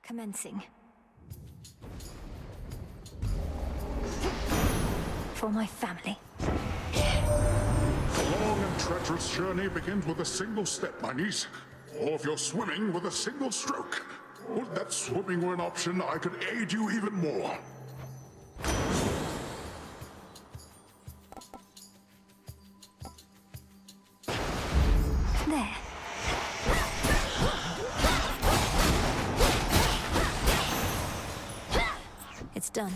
Commencing. For my family. The long and treacherous journey begins with a single step, my niece. Or if you're swimming, with a single stroke. Would that swimming were an option, I could aid you even more. There. It's done.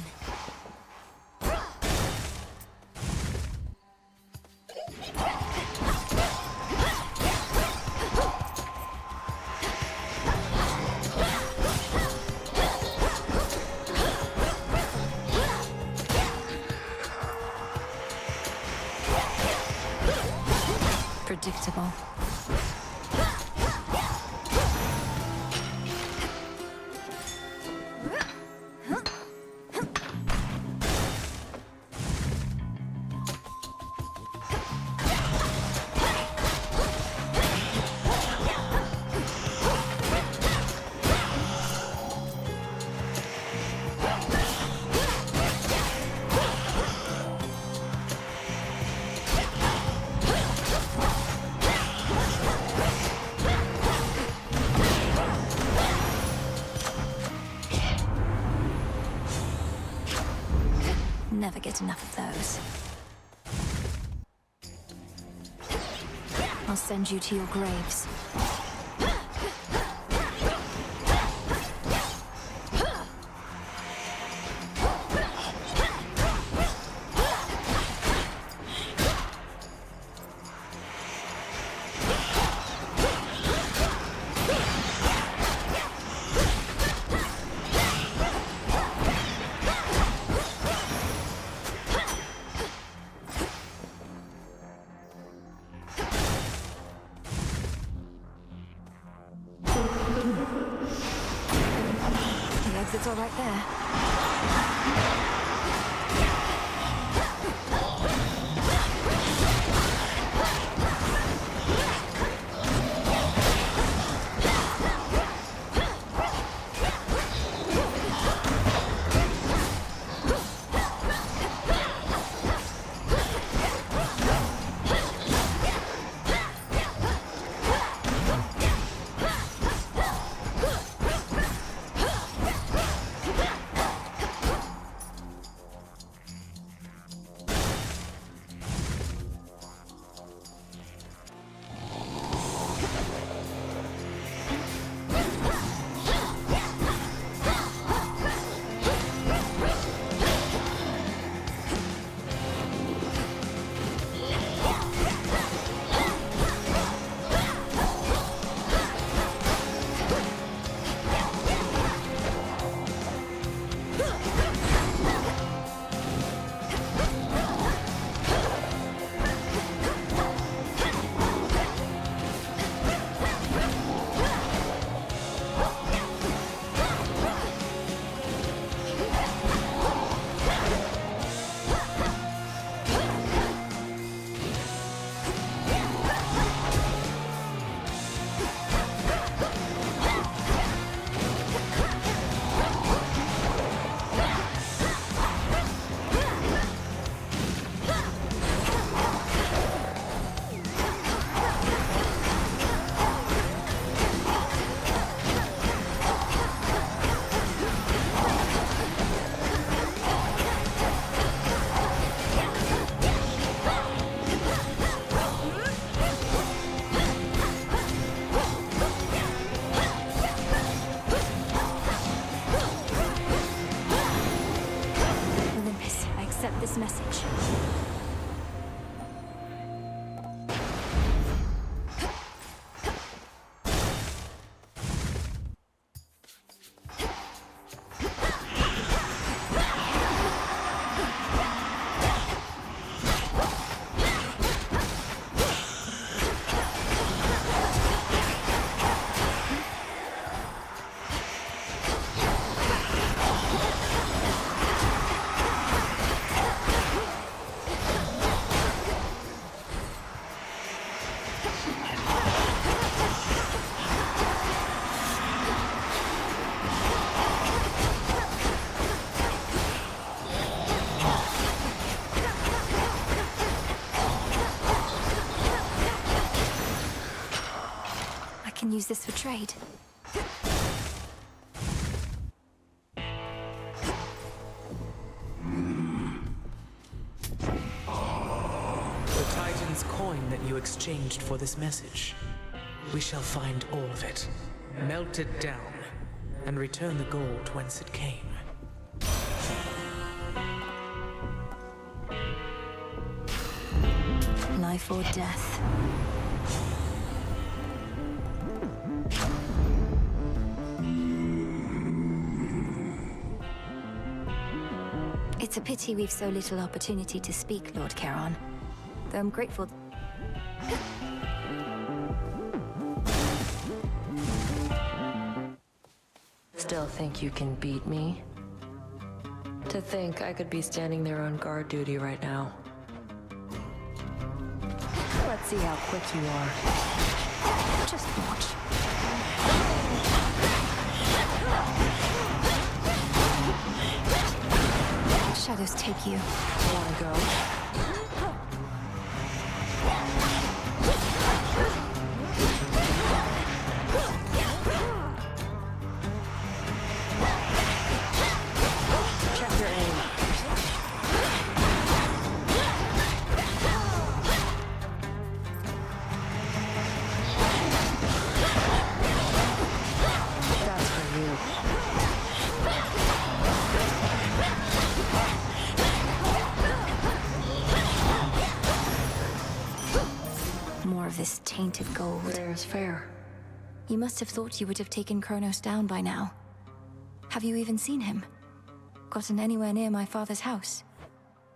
Predictable. Never get enough of those. I'll send you to your graves. It's all right there. Is this for trade? The Titan's coin that you exchanged for this message. We shall find all of it, melt it down, and return the gold whence it came. Life or death. It's a pity we've so little opportunity to speak, Lord Charon. Though I'm grateful. Still think you can beat me? To think I could be standing there on guard duty right now. Let's see how quick you are. Just watch. Shadows take you. Wanna go? Check your aim. That's for you. More of this tainted gold. There's fair. You must have thought you would have taken Kronos down by now. Have you even seen him? Gotten anywhere near my father's house?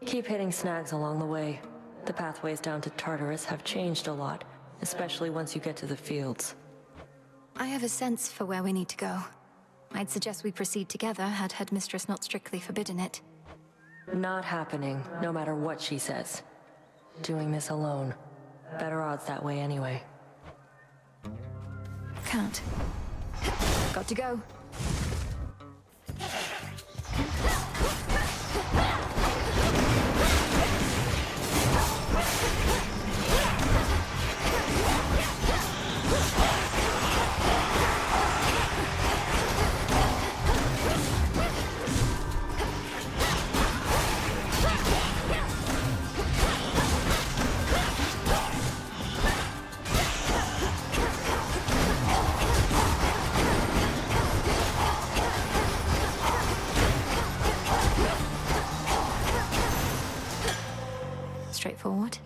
Keep hitting snags along the way. The pathways down to Tartarus have changed a lot, especially once you get to the fields. I have a sense for where we need to go. I'd suggest we proceed together, had Headmistress not strictly forbidden it. Not happening, no matter what she says. Doing this alone. Better odds that way anyway. Can't. Got to go. Straightforward.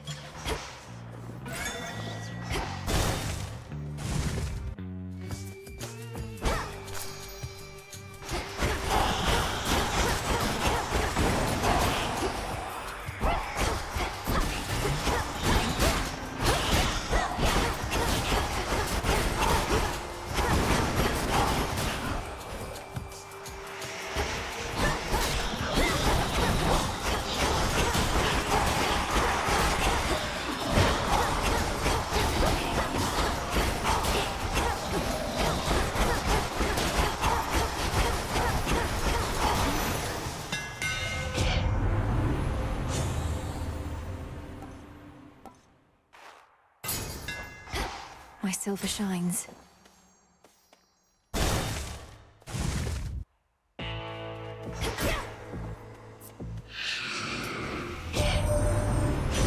My silver shines. So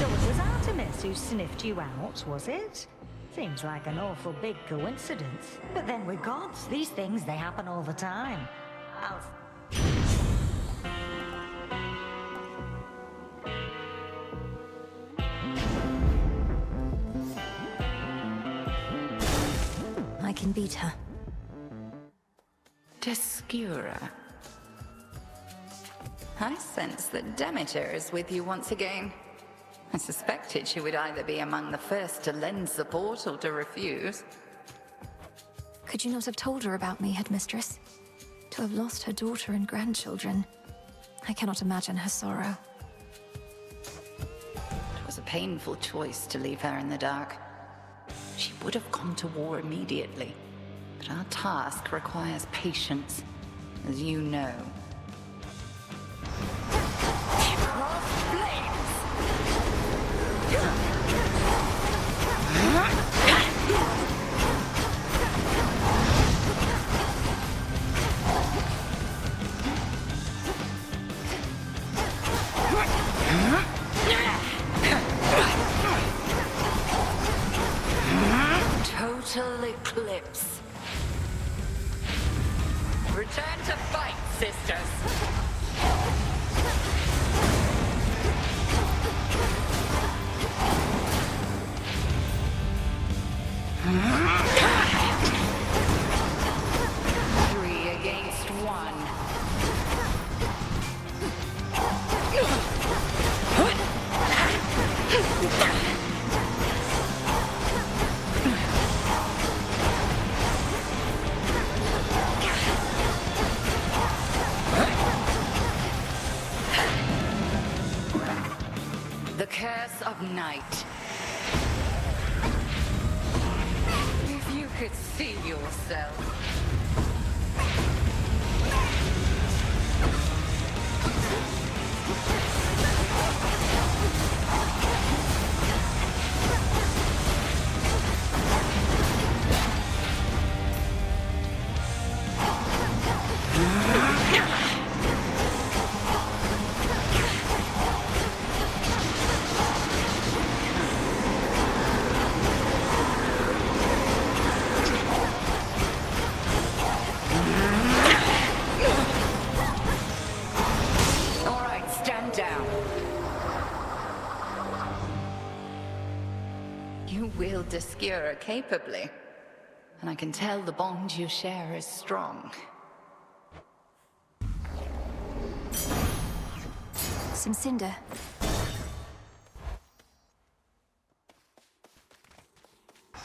it was Artemis who sniffed you out, was it? Seems like an awful big coincidence. But then we're gods. These things, they happen all the time. I'll... I can beat her. Descura. I sense that Demeter is with you once again. I suspected she would either be among the first to lend support or to refuse. Could you not have told her about me, Headmistress? To have lost her daughter and grandchildren. I cannot imagine her sorrow. It was a painful choice to leave her in the dark. She would have gone to war immediately. But our task requires patience, as you know. eclipse. Return to fight, sisters. Three against one. The curse of night. If you could see yourself. You wield the skewer capably, and I can tell the bond you share is strong. Some cinder.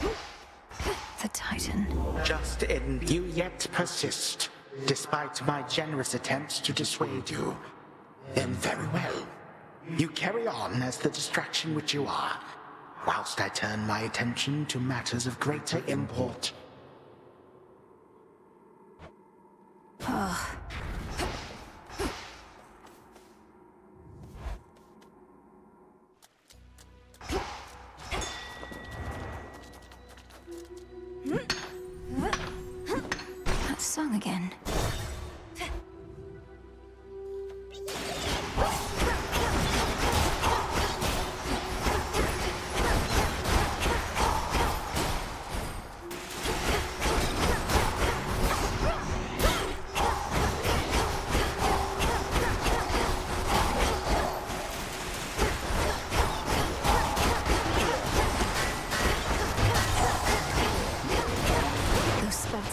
The Titan. Just in. You yet persist, despite my generous attempts to dissuade you. Then very well. You carry on as the distraction which you are, whilst I turn my attention to matters of greater import. That song again.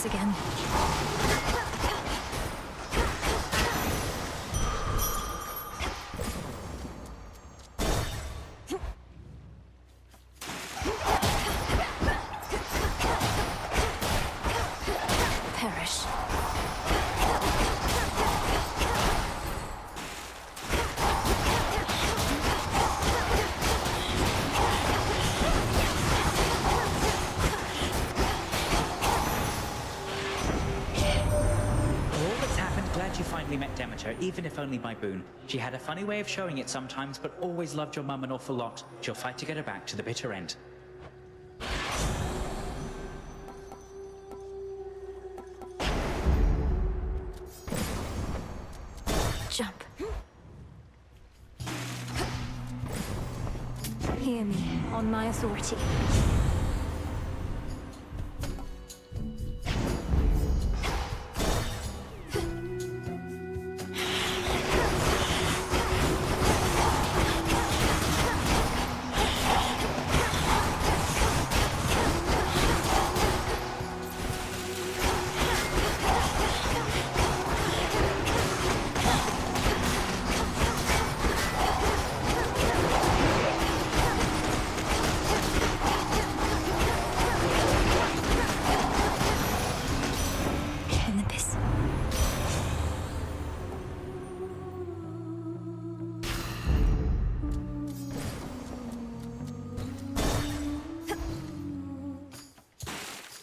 Again. Perish. You finally met Demeter, even if only by boon. She had a funny way of showing it sometimes, but always loved your mum an awful lot. She'll fight to get her back to the bitter end. Jump. Hear me, on my authority.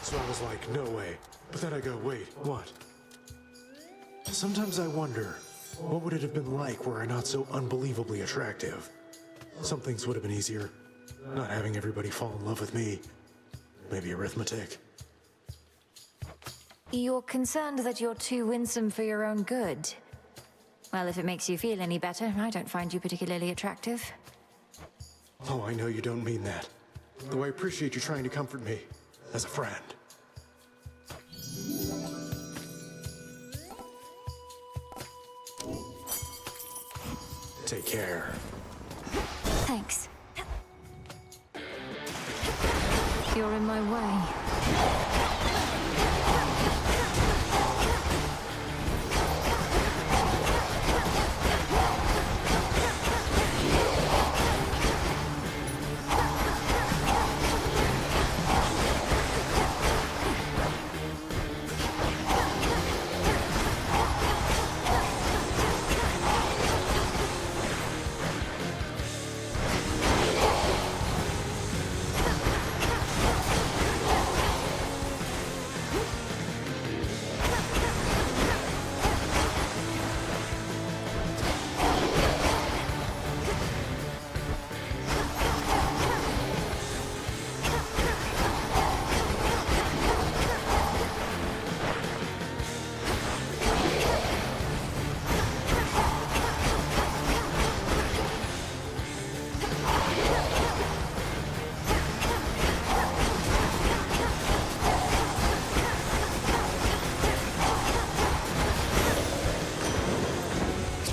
So I was like, no way. But then I go, wait, what? Sometimes I wonder, what would it have been like were I not so unbelievably attractive? Some things would have been easier. Not having everybody fall in love with me. Maybe arithmetic. You're concerned that you're too winsome for your own good. Well, if it makes you feel any better, I don't find you particularly attractive. Oh, I know you don't mean that. Though I appreciate you trying to comfort me. As a friend. Take care. Thanks. You're in my way.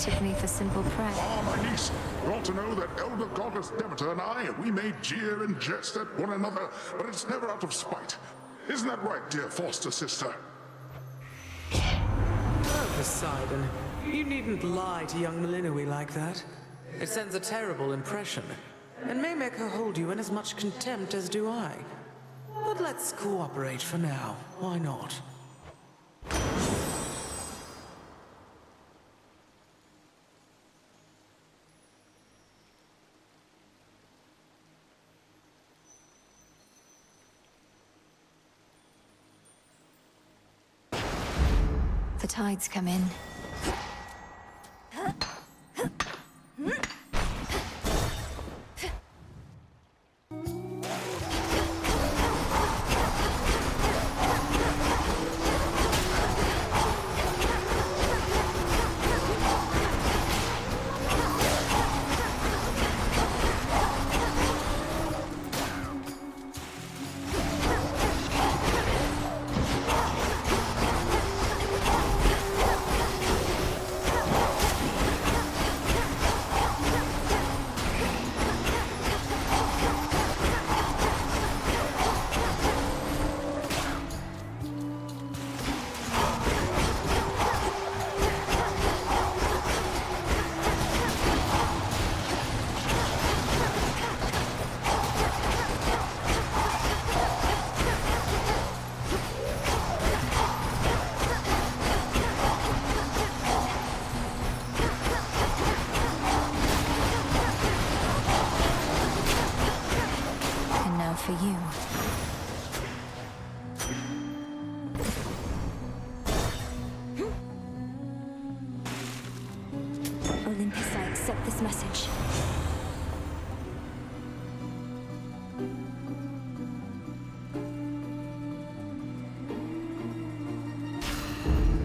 Took me for simple prey. Ah, my niece, you ought to know that Elder Goddess Demeter and I, we may jeer and jest at one another, but it's never out of spite. Isn't that right, dear foster sister? Oh, Poseidon, you needn't lie to young Melinoi like that. It sends a terrible impression, and may make her hold you in as much contempt as do I. But let's cooperate for now. Why not? The tides come in. For you. Olympus, I accept this message.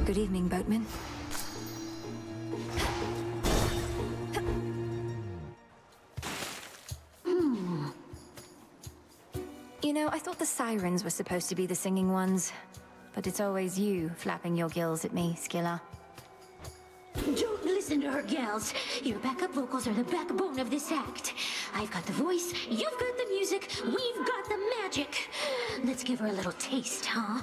Good evening, boatman. You know, I thought the sirens were supposed to be the singing ones. But it's always you flapping your gills at me, Skilla. Don't listen to her, gals. Your backup vocals are the backbone of this act. I've got the voice, you've got the music, we've got the magic. Let's give her a little taste, huh?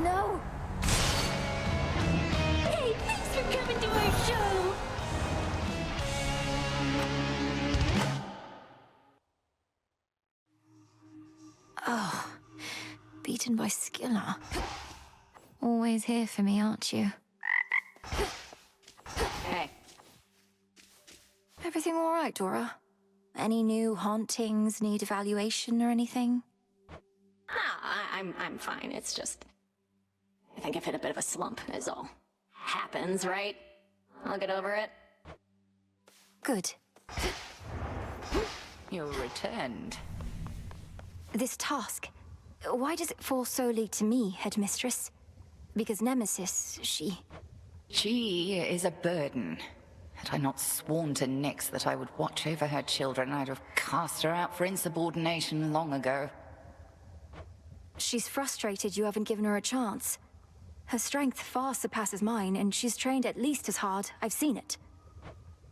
No! Hey, thanks for coming to our show! Oh, beaten by Skilla. Always here for me, aren't you? Hey, Everything all right, Dora? Any new hauntings need evaluation or anything? I'm fine. It's just... I think I've hit a bit of a slump, is all. Happens, right? I'll get over it. Good. you returned. This task, why does it fall solely to me, Headmistress? Because Nemesis, She is a burden. Had I not sworn to Nyx that I would watch over her children, I'd have cast her out for insubordination long ago. She's frustrated you haven't given her a chance. Her strength far surpasses mine, and she's trained at least as hard. I've seen it.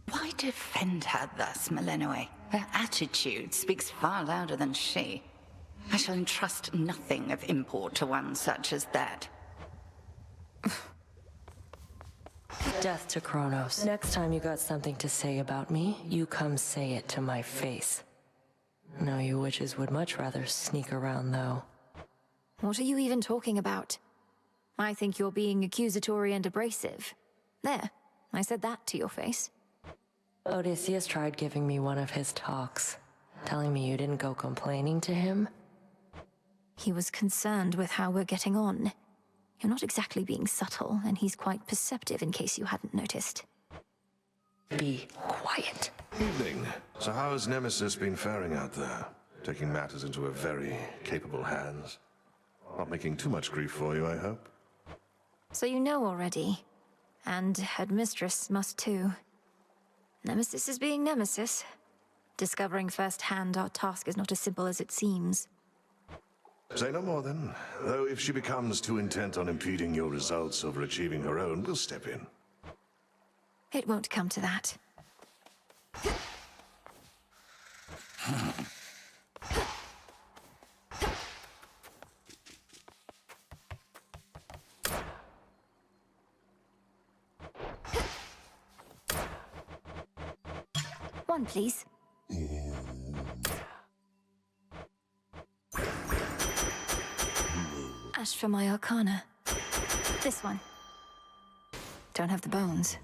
Why defend her thus, Malinoe? Her attitude speaks far louder than she. I shall entrust nothing of import to one such as that. Death to Kronos. Next time you got something to say about me, you come say it to my face. No, you witches would much rather sneak around, though. What are you even talking about? I think you're being accusatory and abrasive. There, I said that to your face. Odysseus tried giving me one of his talks, telling me you didn't go complaining to him. He was concerned with how we're getting on. You're not exactly being subtle, and he's quite perceptive in case you hadn't noticed. Be quiet. Evening. So how has Nemesis been faring out there? Taking matters into her very capable hands. Not making too much grief for you, I hope. So you know already. And Headmistress must too. Nemesis is being Nemesis. Discovering firsthand our task is not as simple as it seems. Say no more then. Though if she becomes too intent on impeding your results over achieving her own, we'll step in. It won't come to that. One, please. Ash for my arcana. This one. Don't have the bones.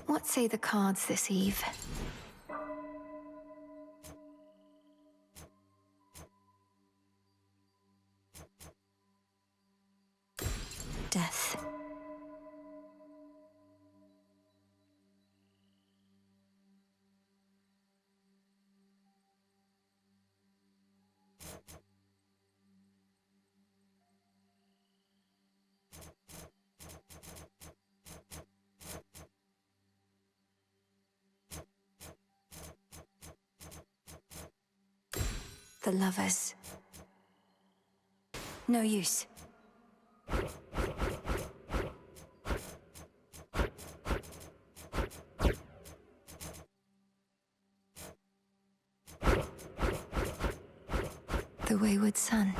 What say the cards this eve? Death. The lovers. No use. The wayward son.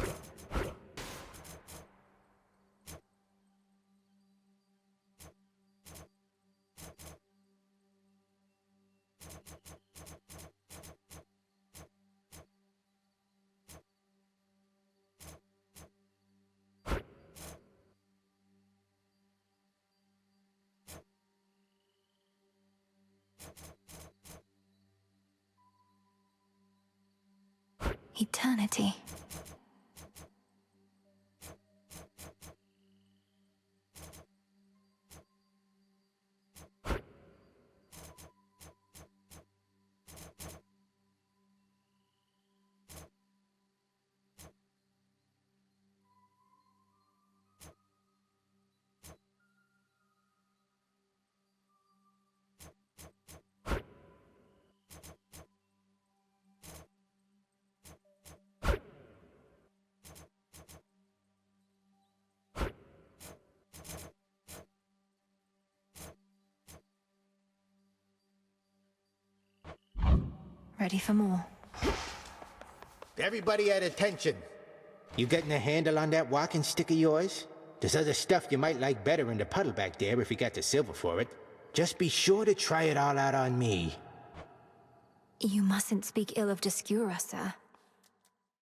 Eternity. Ready for more. Everybody at attention. You getting a handle on that walking stick of yours? There's other stuff you might like better in the puddle back there if you got the silver for it. Just be sure to try it all out on me. You mustn't speak ill of Discura, sir.